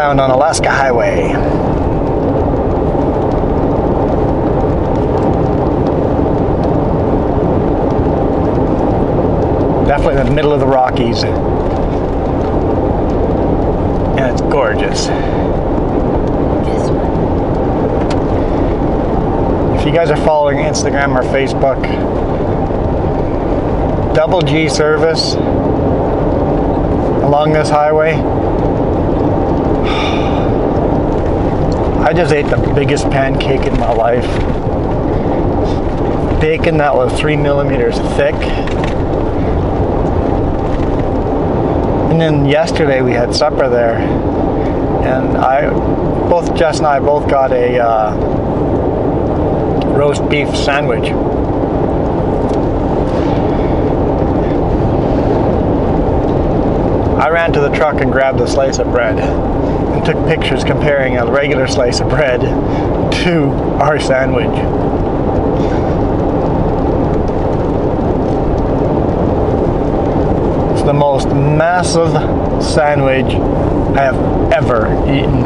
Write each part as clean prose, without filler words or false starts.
eastbound on Alaska Highway. Definitely in the middle of the Rockies. And it's gorgeous. If you guys are following Instagram or Facebook, double G service along this highway. I just ate the biggest pancake in my life. Bacon that was 3 millimeters thick. And then yesterday we had supper there, and Jess and I both got a roast beef sandwich. I ran to the truck and grabbed a slice of bread and took pictures comparing a regular slice of bread to our sandwich. It's the most massive sandwich I have ever eaten.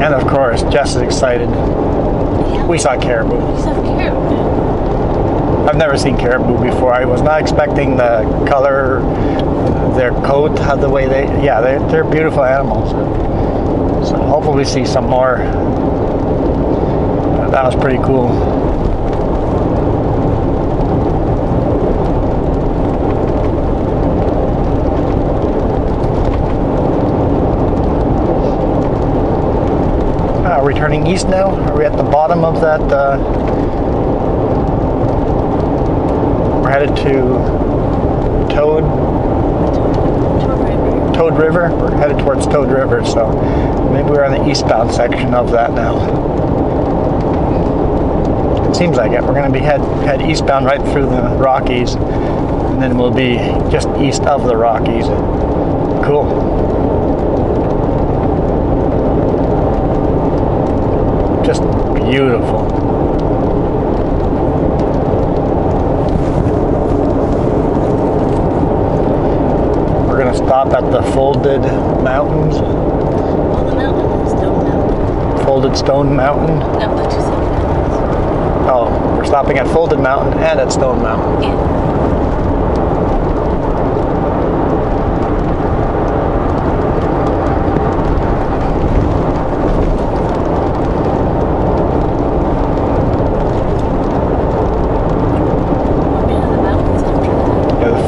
And of course, Jess is excited. Yeah. We saw caribou. We saw caribou. I've never seen caribou before. I was not expecting the color, their coat, the way they're beautiful animals. So hopefully we see some more. That was pretty cool. Are we turning east now? Are we at the bottom of that? We're headed to Toad River. We're headed towards Toad River, so maybe we're on the eastbound section of that now. It seems like it. We're going to be head eastbound right through the Rockies, and then we'll be just east of the Rockies. Cool. Just beautiful. We're going to stop at the Folded Mountains. Folded Mountain, Stone Mountain. Folded Stone Mountain. No, but you said mountains. Oh, we're stopping at Folded Mountain and at Stone Mountain. Yeah.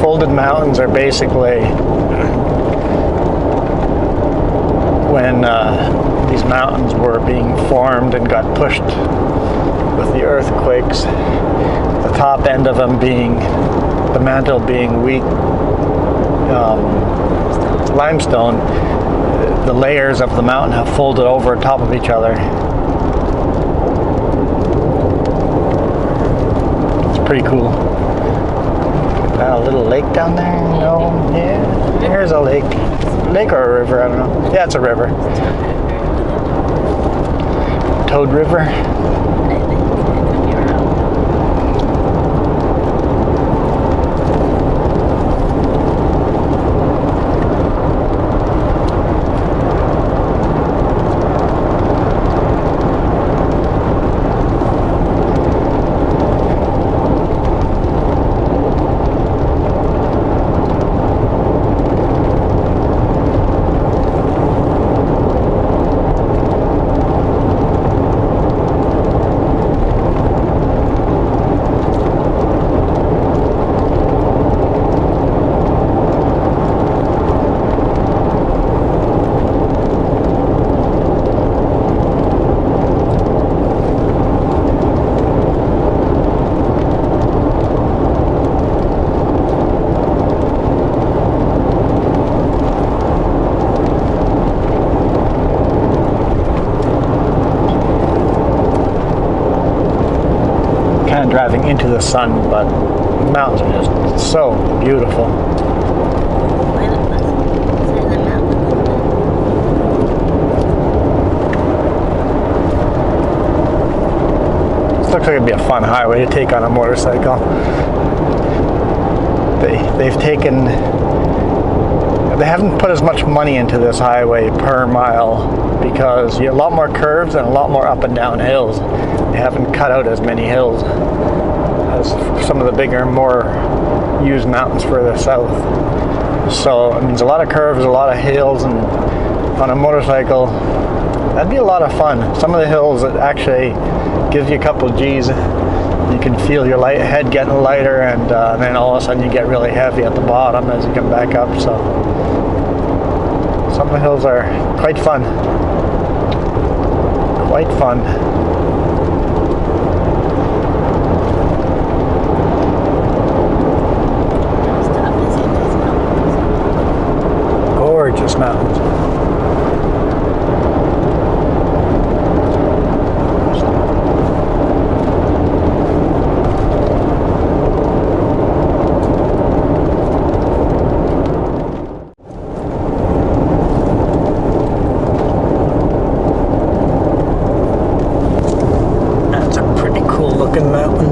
Folded Mountains are basically when these mountains were being formed and got pushed with the earthquakes. The top end of them being, the mantle being weak limestone. The layers of the mountain have folded over top of each other. It's pretty cool. A little lake down there? No? Yeah. There's a lake. Lake or a river? I don't know. Yeah, it's a river. Toad River? I think it could be around. Driving into the sun, but the mountains are just so beautiful. like it'd be a fun highway to take on a motorcycle. They haven't put as much money into this highway per mile because you have a lot more curves and a lot more up and down hills. They haven't cut out as many hills as some of the bigger, more used mountains further south. So it means a lot of curves, a lot of hills, and on a motorcycle, that'd be a lot of fun. Some of the hills, it actually gives you a couple of G's. You can feel your head getting lighter, and then all of a sudden you get really heavy at the bottom as you come back up. So some of the hills are quite fun. Quite fun. Gorgeous mountains. That's a pretty cool looking mountain.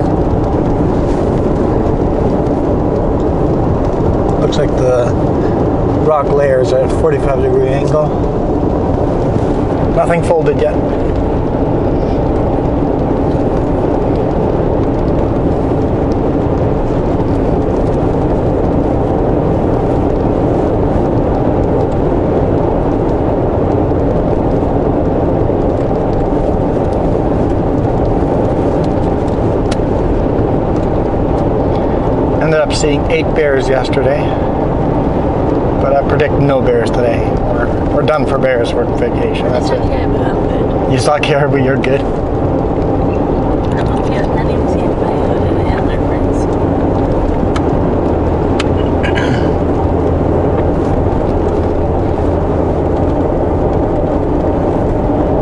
Looks like the rock layers at a 45-degree angle. Nothing folded yet. Ended up seeing 8 bears yesterday. But I predict no bears today. We're done for bears for vacation. That's it. You saw caribou, you're good. I'm okay. I'm not even seeing my other friends.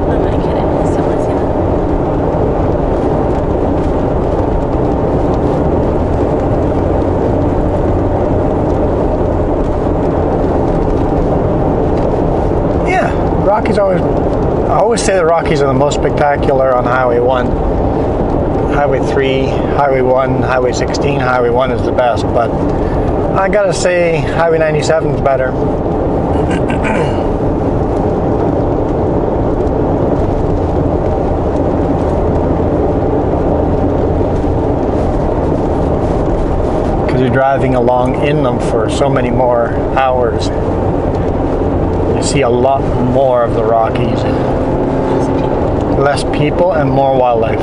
Oh my goodness, someone's gonna. Rockies I always say the Rockies are the most spectacular on Highway 1. Highway 3, Highway 1, Highway 16, Highway 1 is the best, but I gotta say Highway 97 is better. Because you're driving along in them for so many more hours. See a lot more of the Rockies. Less people and more wildlife.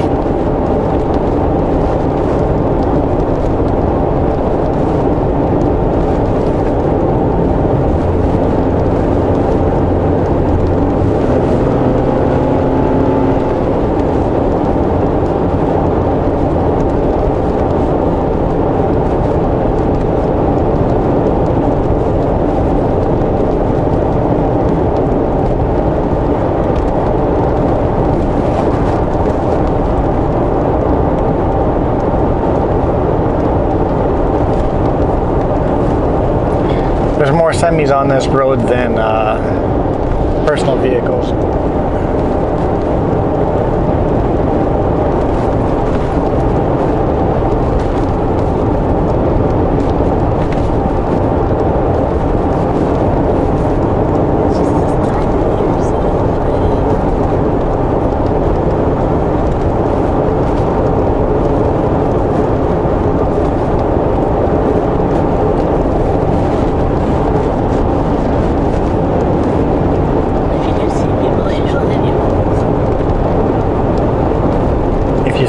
There's more semis on this road than personal vehicles.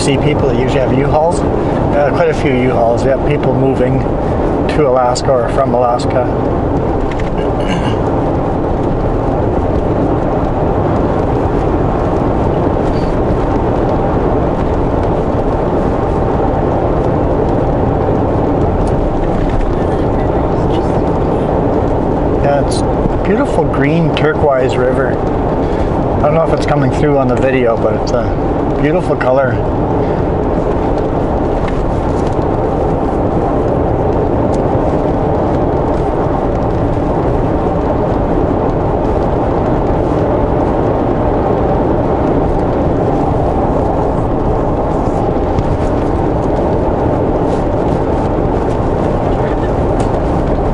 See people that usually have U-Hauls. Quite a few U-Hauls. You have people moving to Alaska or from Alaska. Yeah, it's a beautiful green turquoise river. I don't know if it's coming through on the video, but it's a beautiful color.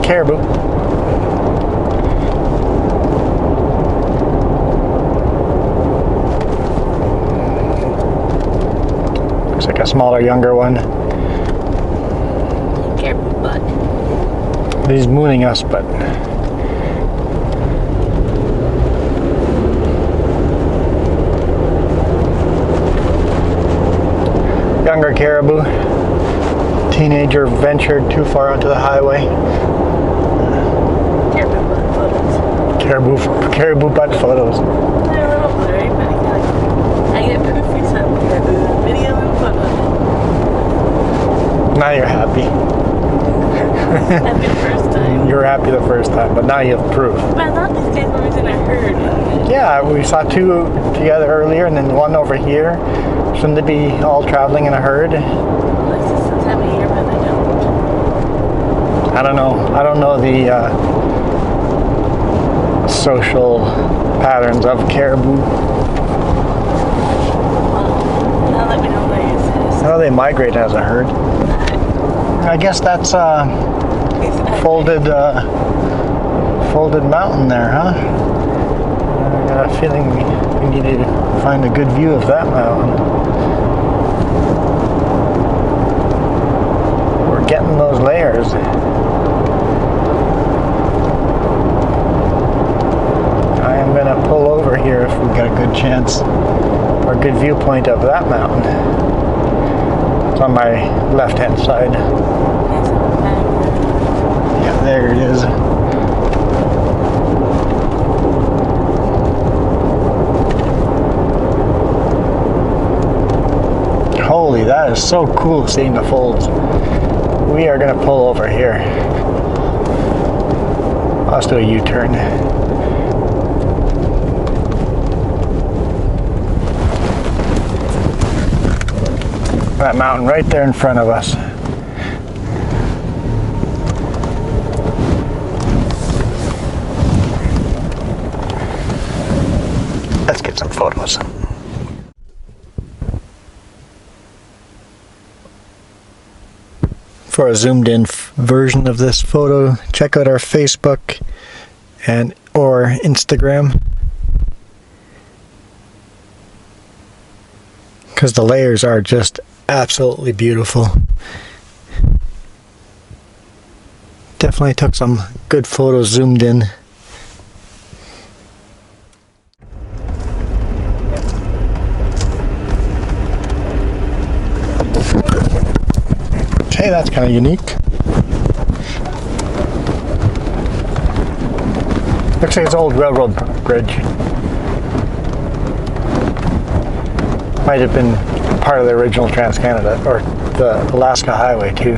caribou. Looks like a smaller, younger one. Caribou butt. He's mooning us, but younger caribou. Teenager ventured too far onto the highway. Caribou butt photos. Caribou butt photos. They're a little blurry, but I get proof for some caribou video and photo. Now you're happy. Happy the first time. You were happy the first time, but now you have proof. But I thought these guys were in a herd. Yeah, we saw two together earlier, and then one over here. Shouldn't they be all traveling in a herd? This is the time of year, but I don't. I don't know. I don't know the social patterns of caribou. Well, now that we know where it is. How do they migrate as a herd? I guess that's folded mountain there, huh? I got a feeling we need to find a good view of that mountain. We're getting those layers. I am going to pull over here if we got a good chance or a good viewpoint of that mountain. It's on my left-hand side. Yeah, there it is. Holy, that is so cool seeing the folds. We are going to pull over here. Let's do a U-turn. That mountain right there in front of us. Let's get some photos. For a zoomed in version of this photo, check out our Facebook and or Instagram, because the layers are just absolutely beautiful. Definitely took some good photos zoomed in. Okay, that's kind of unique. Looks like it's an old railroad bridge. Might have been part of the original Trans-Canada, or the Alaska Highway too.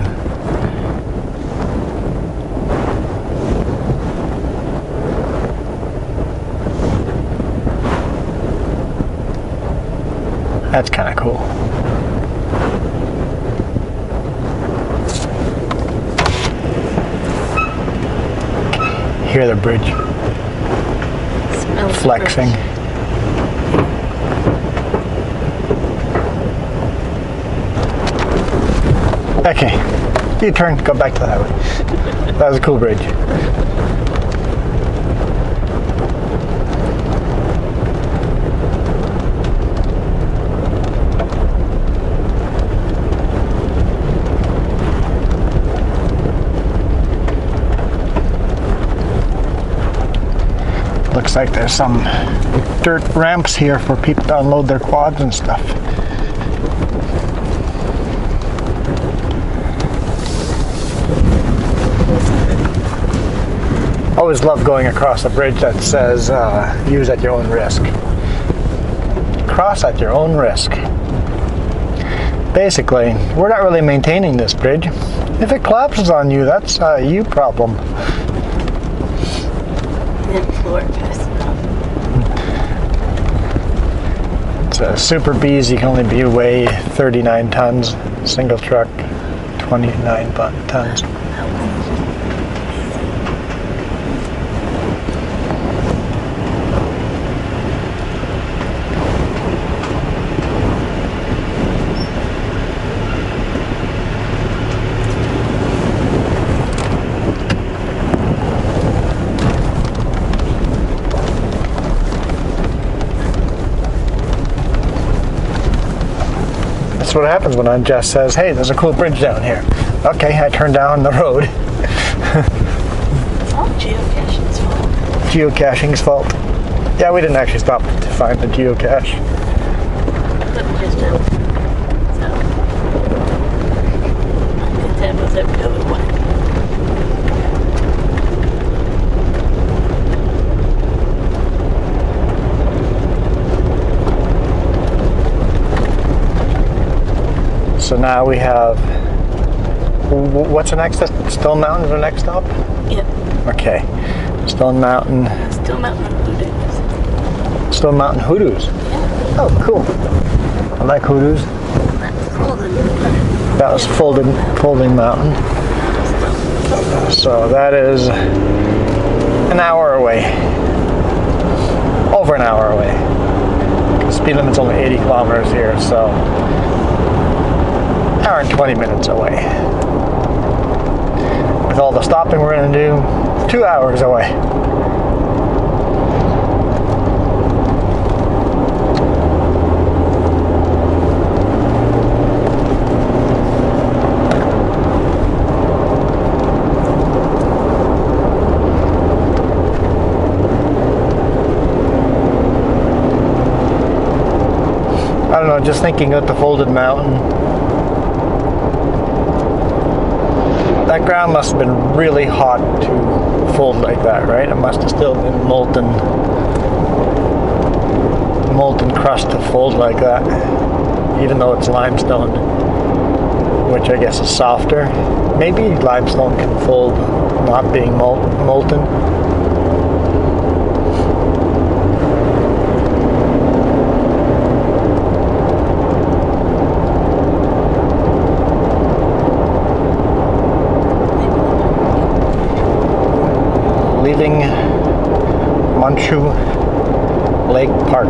That's kind of cool. Hear the bridge Smells flexing. fresh. Okay, you turn, go back to the highway. That was a cool bridge. Looks like there's some dirt ramps here for people to unload their quads and stuff. Always love going across a bridge that says use at your own risk. Cross at your own risk. Basically, we're not really maintaining this bridge. If it collapses on you, that's a you problem. Floor fast enough. It's a Super Bs, you can only weigh 39 tons. Single truck, 29 tons. what happens when Jess says, hey, there's a cool bridge down here. Okay, I turn down the road. It's all geocaching's fault. Geocaching's fault. Yeah, we didn't actually stop to find the geocache. But we just jumped. So, good time was every other one. So now we have, what's the next? Stone Mountain is the next stop? Yep. Okay. Stone Mountain. Still Mountain Hoodoos. Stone Mountain Hoodoos. Yeah. Oh, cool. I like hoodoos. That's Folding. That was Folding Mountain. So that is an hour away. Over an hour away. The speed limit's only 80 kilometers here, so an hour and 20 minutes away. With all the stopping we're going to do, 2 hours away. I don't know, just thinking of the folded mountain. That ground must have been really hot to fold like that, right? It must have still been molten crust to fold like that, even though it's limestone, which I guess is softer. Maybe limestone can fold not being molten. Leaving Manchu Lake Park,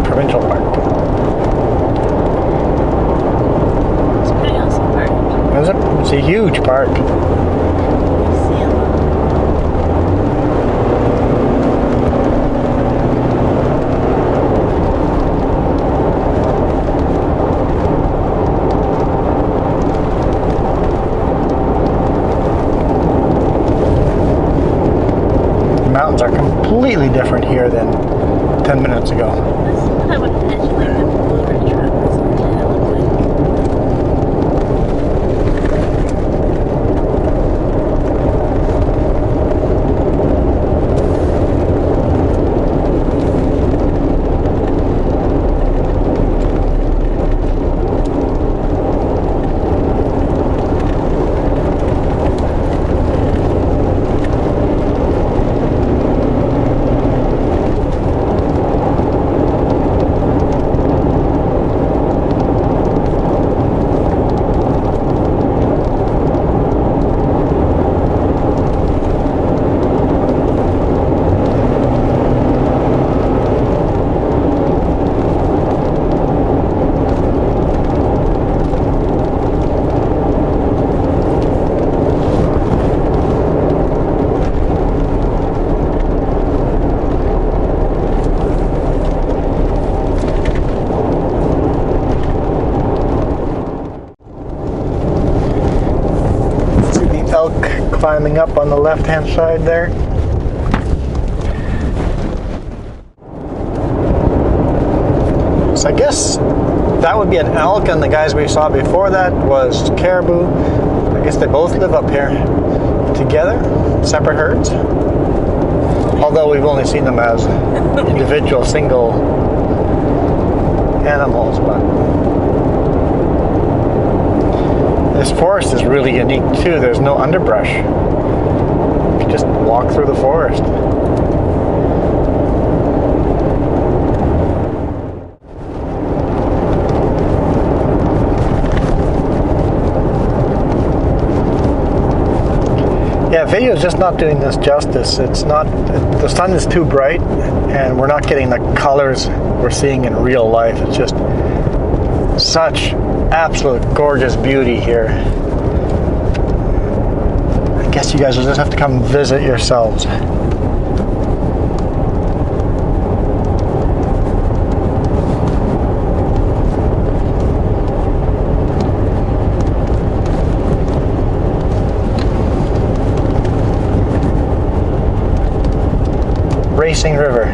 Provincial Park. It's a pretty awesome park. Is it? It's a huge park. You see a lot. Mountains are completely different here than 10 minutes ago. This is what I would actually have blueberry trucks and kind of look like. Elk climbing up on the left-hand side there. So I guess that would be an elk, and the guys we saw before that was caribou. I guess they both live up here together, separate herds. Although we've only seen them as individual, single animals, but this forest is really unique too. There's no underbrush. You can just walk through the forest. Yeah, video is just not doing this justice. It's not, the sun is too bright and we're not getting the colors we're seeing in real life. It's just such absolute gorgeous beauty here. I guess you guys will just have to come visit yourselves. racing river.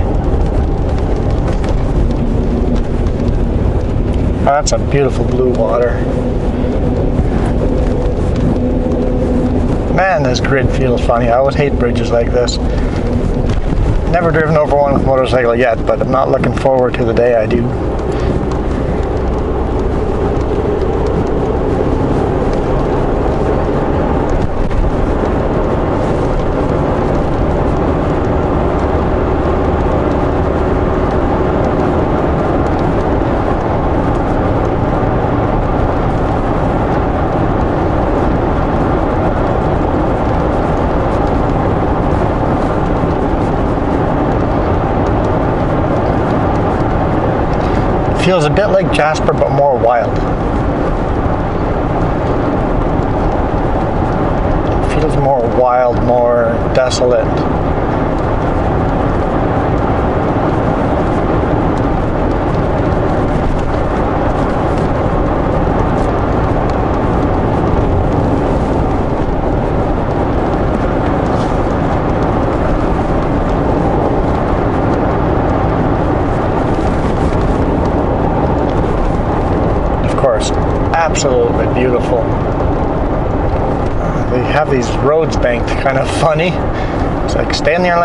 Oh, that's a beautiful blue water. Man, this grid feels funny. I always hate bridges like this. Never driven over one with a motorcycle yet, but I'm not looking forward to the day I do. Feels a bit like Jasper, but more wild. It feels more wild, more desolate. Absolutely beautiful. They have these roads banked kind of funny. It's like stay in your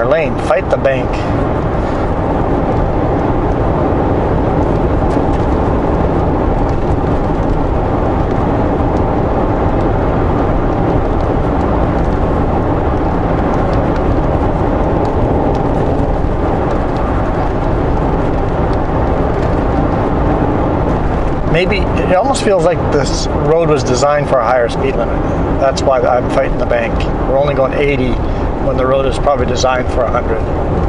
lane, fight the bank. Maybe it almost feels like this road was designed for a higher speed limit. That's why I'm fighting the bank. We're only going 80 when the road is probably designed for 100.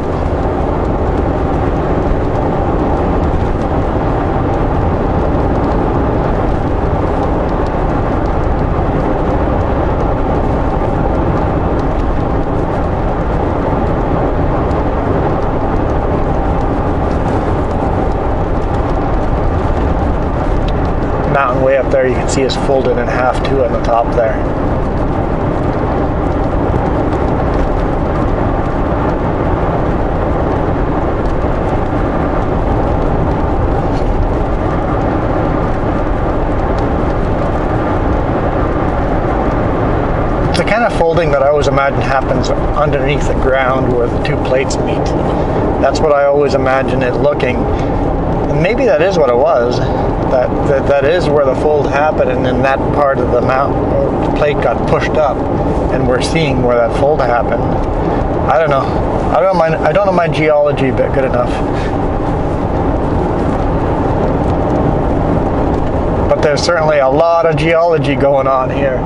Mountain way up there you can see is folded in half too on the top there. It's the kind of folding that I always imagine happens underneath the ground where the two plates meet. That's what I always imagine it looking. And maybe that is what it was. That is where the fold happened, and then that part of the plate got pushed up, and we're seeing where that fold happened. I don't know. I don't know my geology a bit good enough. But there's certainly a lot of geology going on here.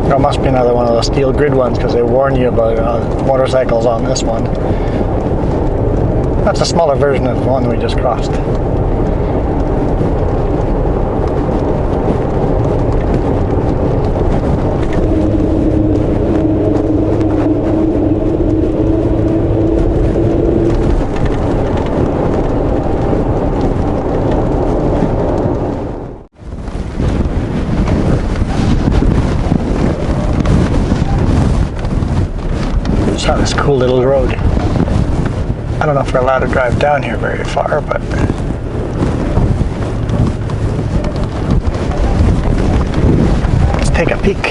There must be another one of those steel grid ones because they warn you about motorcycles on this one. That's a smaller version of the one we just crossed. Saw this cool little road. I don't know if we're allowed to drive down here very far, but let's take a peek.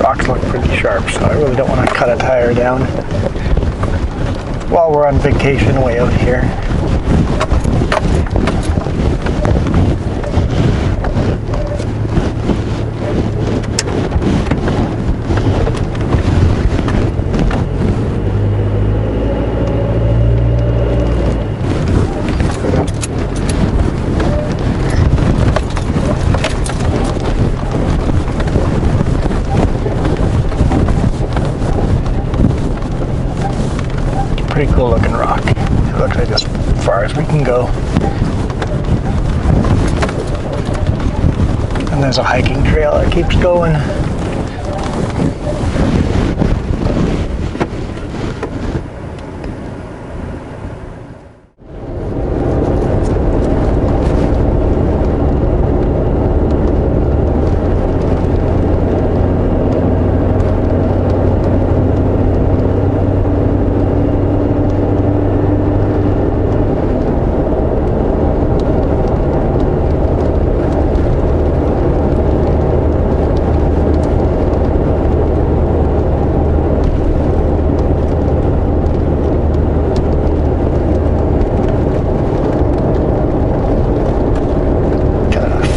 Rocks look pretty sharp, so I really don't want to cut a tire down. while we're on vacation way out here. Pretty cool looking rock. It looks like as far as we can go. And there's a hiking trail that keeps going.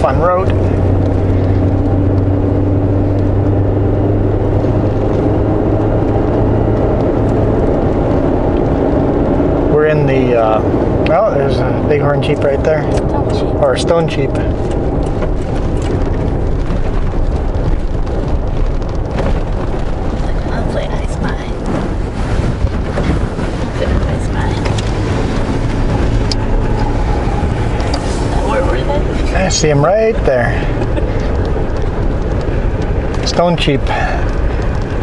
Fun road. We're in the, oh, there's a bighorn sheep right there. Stone sheep. Or stone sheep. Hopefully I spy. Hopefully I spy. Where were they? I see him right there. Stone sheep.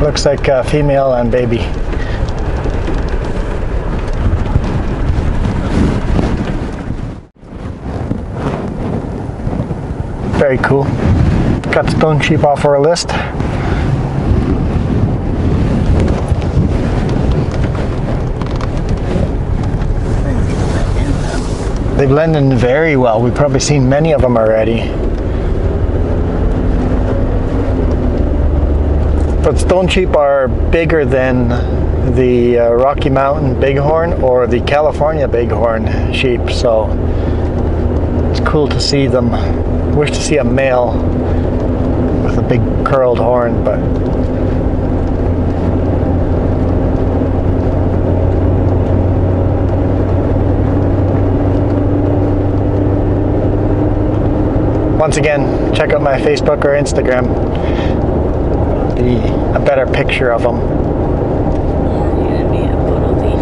Looks like a female and baby. Very cool. Got stone sheep off our list. They blend in very well. We've probably seen many of them already. But stone sheep are bigger than the Rocky Mountain bighorn or the California bighorn sheep, so it's cool to see them. Wish to see a male with a big curled horn, but once again, check out my Facebook or Instagram. Be a better picture of them. Yeah, you're gonna be a photo thief.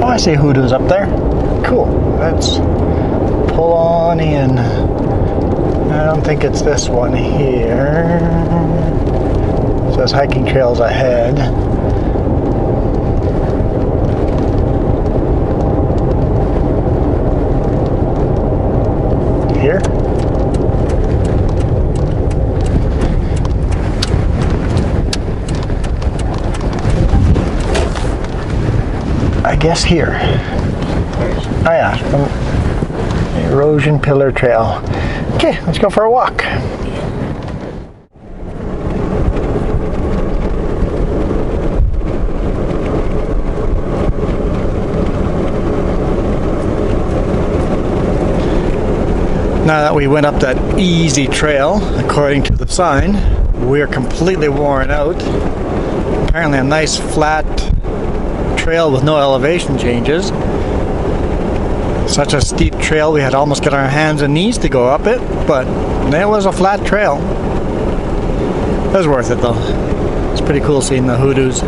Oh, I see hoodoos up there. Cool. Let's pull on in. I don't think it's this one here. It says hiking trails ahead. Here? I guess here. Oh yeah, erosion pillar trail. Okay, let's go for a walk. Now that we went up that easy trail, according to the sign, we are completely worn out. Apparently a nice flat trail with no elevation changes. Such a steep trail we had almost got our hands and knees to go up it, but it was a flat trail. It was worth it though. It's pretty cool seeing the hoodoos.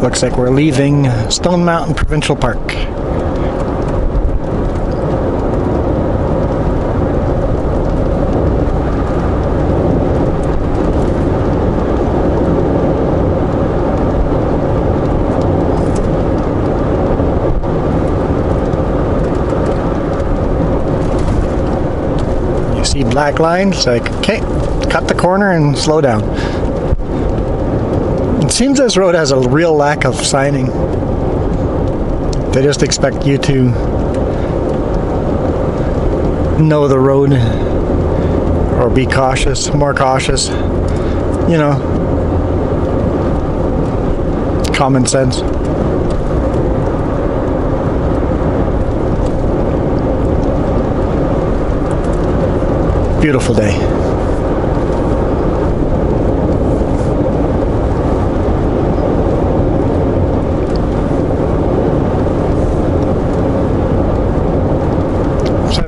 Looks like we're leaving Stone Mountain Provincial Park. You see black lines, like, okay, cut the corner and slow down. It seems this road has a real lack of signing. They just expect you to know the road or be cautious, more cautious. You know, common sense. Beautiful day.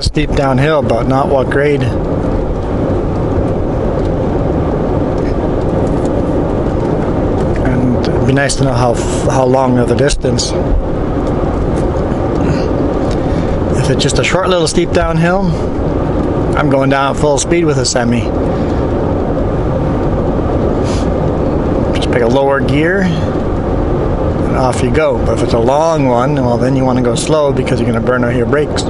Steep downhill, but not what grade. And it'd be nice to know how long of a distance. If it's just a short little steep downhill, I'm going down at full speed with a semi. Just pick a lower gear and off you go. But if it's a long one, well, then you want to go slow because you're going to burn out your brakes.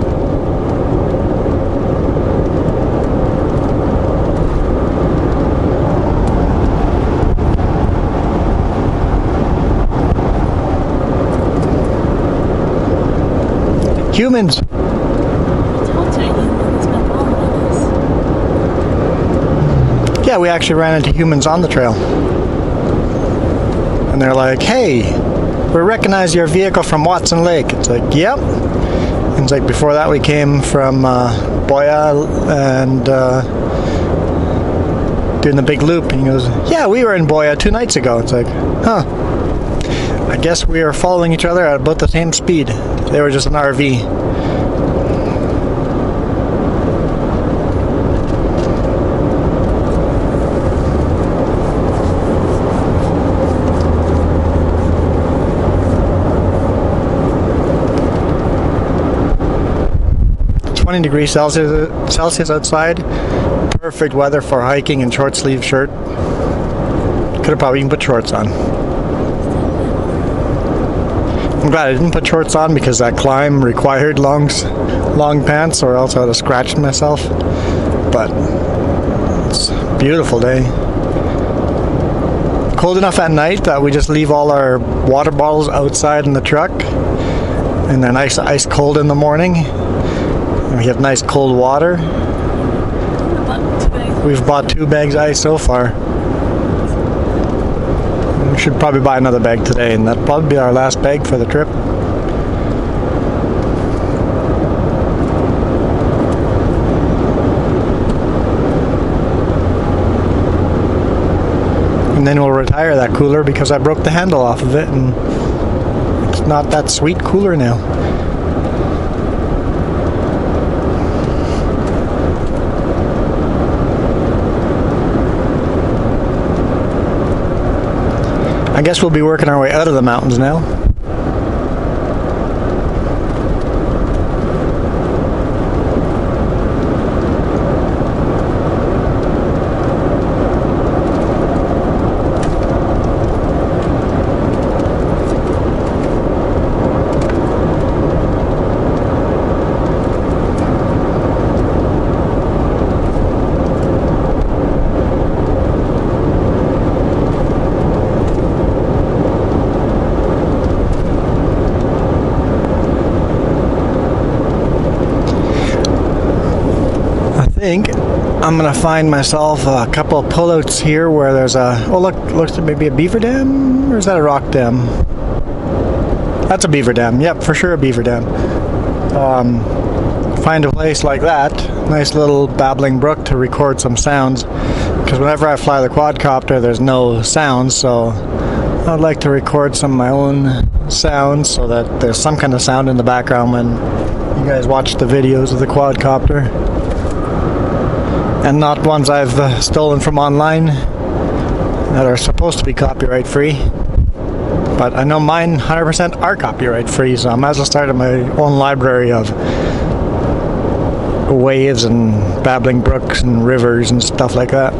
Humans. Yeah, we actually ran into humans on the trail. And they're like, hey, we recognize your vehicle from Watson Lake. It's like, yep. And it's like, before that we came from Boya and doing the big loop. And he goes, yeah, we were in Boya 2 nights ago. It's like, huh. I guess we are following each other at about the same speed. They were just an RV. It's 20 degrees Celsius outside. Perfect weather for hiking and short sleeve shirt. Could have probably even put shorts on. I'm glad I didn't put shorts on because that climb required long pants, or else I would have scratched myself. But it's a beautiful day. Cold enough at night that we just leave all our water bottles outside in the truck, and they're nice ice cold in the morning. And we have nice cold water. We've bought 2 bags of ice so far. We should probably buy another bag today, and that'll probably be our last bag for the trip. And then we'll retire that cooler because I broke the handle off of it, and it's not that sweet cooler now. I guess we'll be working our way out of the mountains now. I'm gonna find myself a couple of pullouts here where there's a, oh look, looks like maybe a beaver dam, or is that a rock dam? That's a beaver dam, yep, for sure a beaver dam. Find a place like that, nice little babbling brook to record some sounds, because whenever I fly the quadcopter there's no sounds, so I'd like to record some of my own sounds so that there's some kind of sound in the background when you guys watch the videos of the quadcopter. And not ones I've stolen from online that are supposed to be copyright free. But I know mine 100% are copyright free, so I might as well start my own library of waves and babbling brooks and rivers and stuff like that.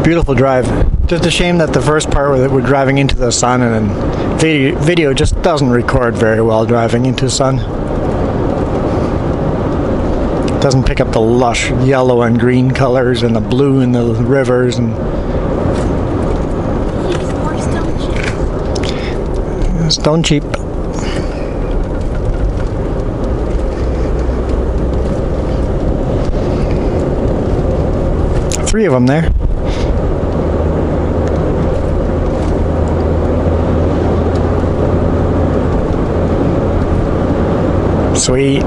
Beautiful drive. Just a shame that the first part where we're driving into the sun and then video just doesn't record very well driving into the sun. It doesn't pick up the lush yellow and green colors and the blue in the rivers and More stone chips. stone cheap. Three of them there. Sweet.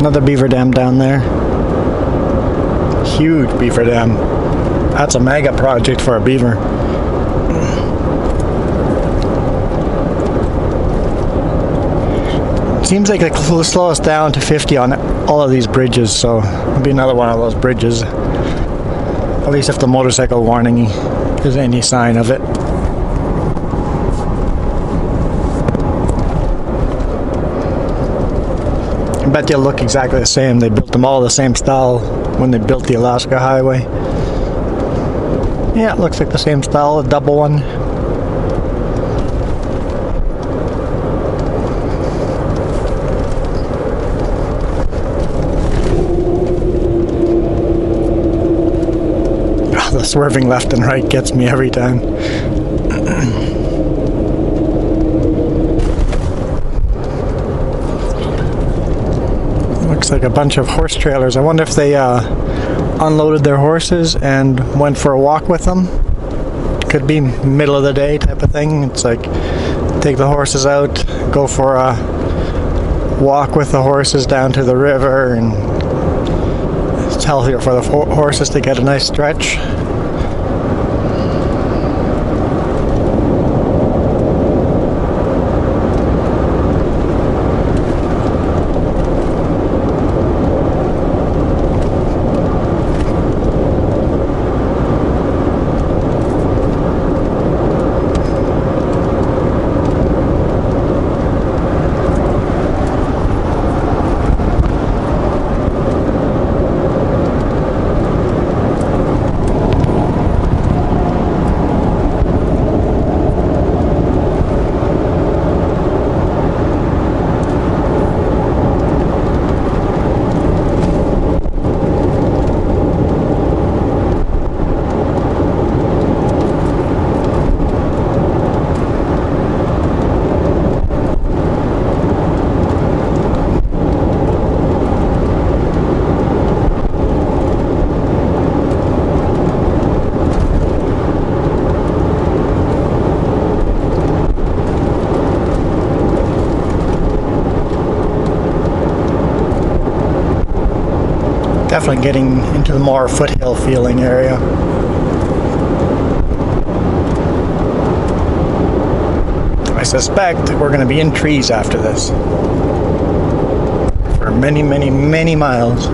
Another beaver dam down there. Huge beaver dam. That's a mega project for a beaver. Seems like it'll slow us down to 50 on all of these bridges, so it'll be another one of those bridges. At least if the motorcycle warning is any sign of it. I bet they'll look exactly the same. They built them all the same style when they built the Alaska Highway. Yeah, it looks like the same style, a double one. The swerving left and right gets me every time. Looks like a bunch of horse trailers. I wonder if they unloaded their horses and went for a walk with them. Could be middle of the day type of thing. It's like take the horses out, go for a walk with the horses down to the river, and it's healthier for the horses to get a nice stretch. Definitely getting into the more foothill feeling area. I suspect we're going to be in trees after this for many, many, many miles.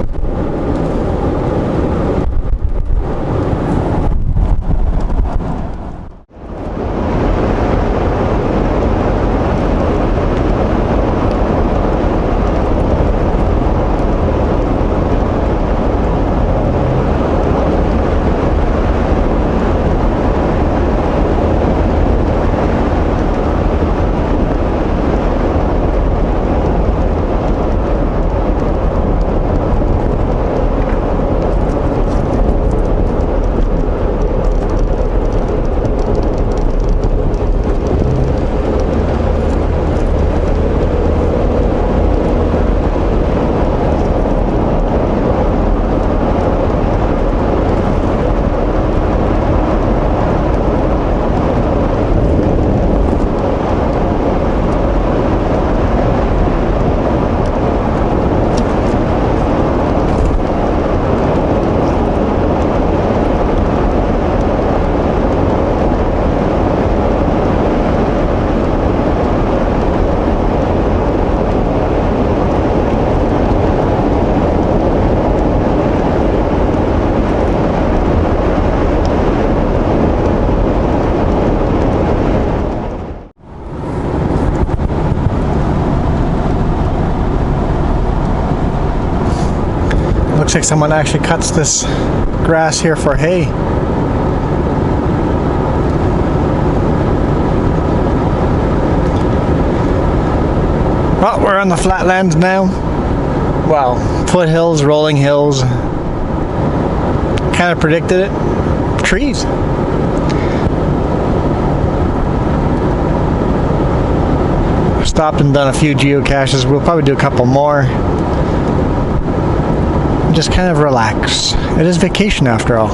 Looks like someone actually cuts this grass here for hay. Well, we're on the flatlands now. Well, foothills, rolling hills. Kind of predicted it. Trees. Stopped and done a few geocaches. We'll probably do a couple more. Just kind of relax. It is vacation after all.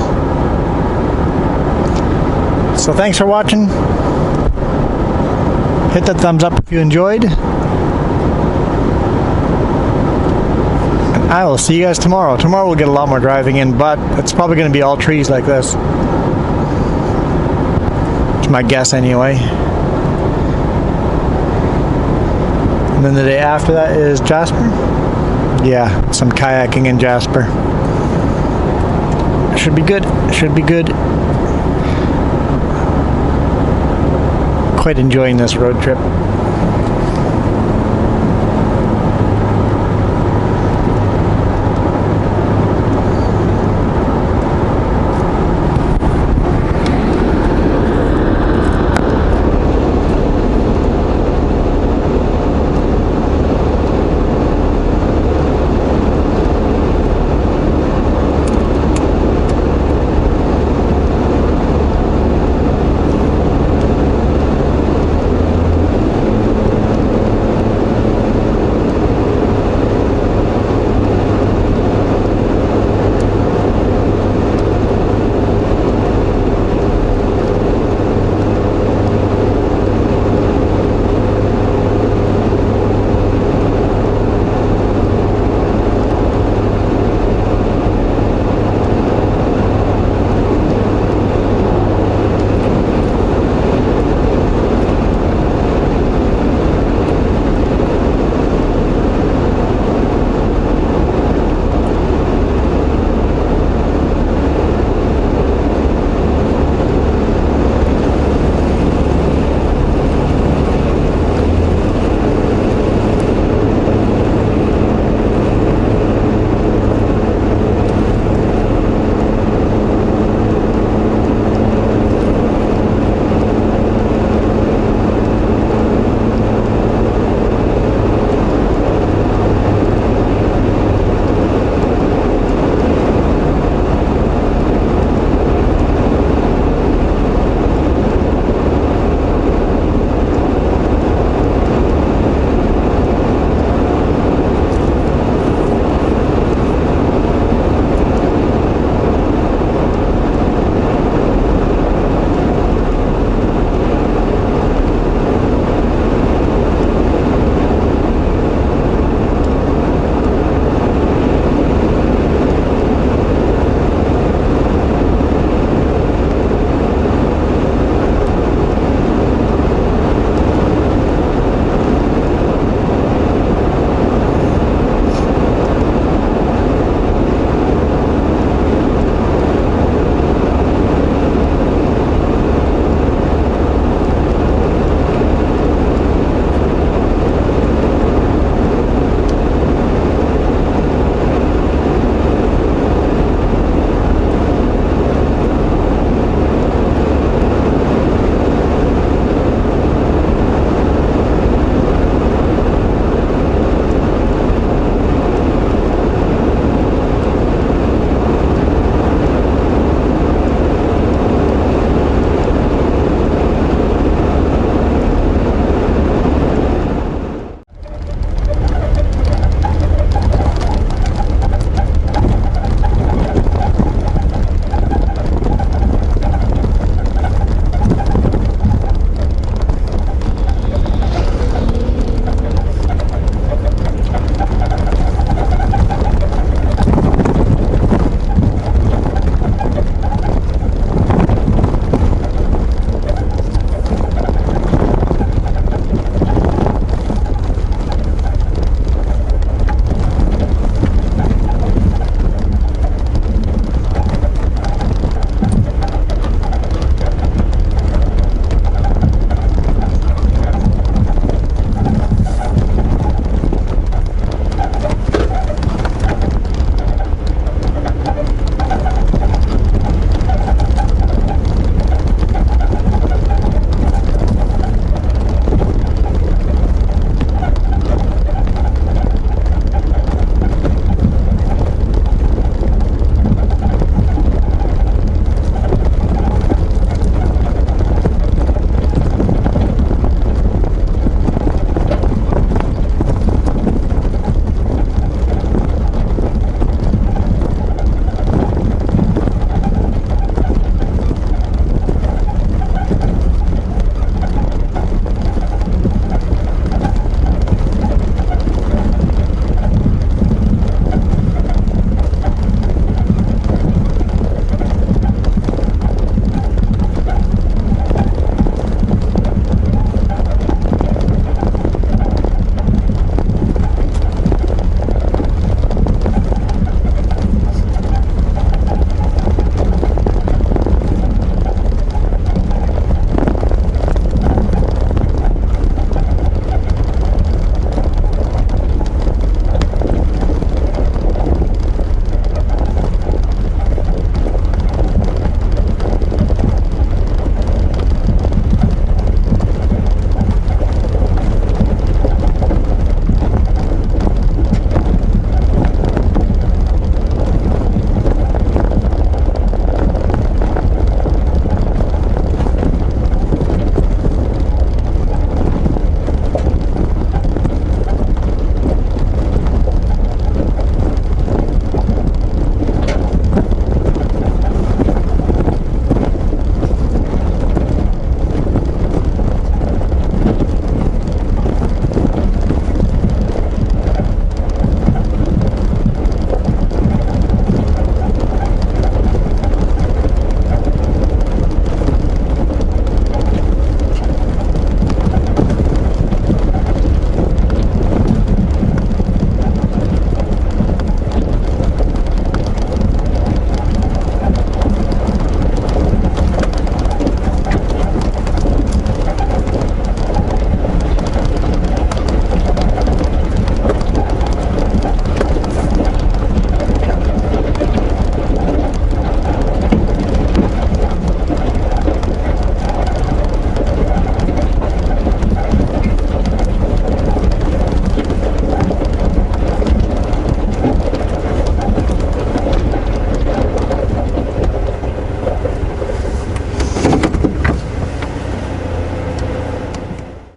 So thanks for watching. Hit that thumbs up if you enjoyed. I will see you guys tomorrow. Tomorrow we'll get a lot more driving in, but it's probably going to be all trees like this. It's my guess anyway. And then the day after that is Jasper. Yeah, some kayaking in Jasper. Should be good. Should be good. Quite enjoying this road trip.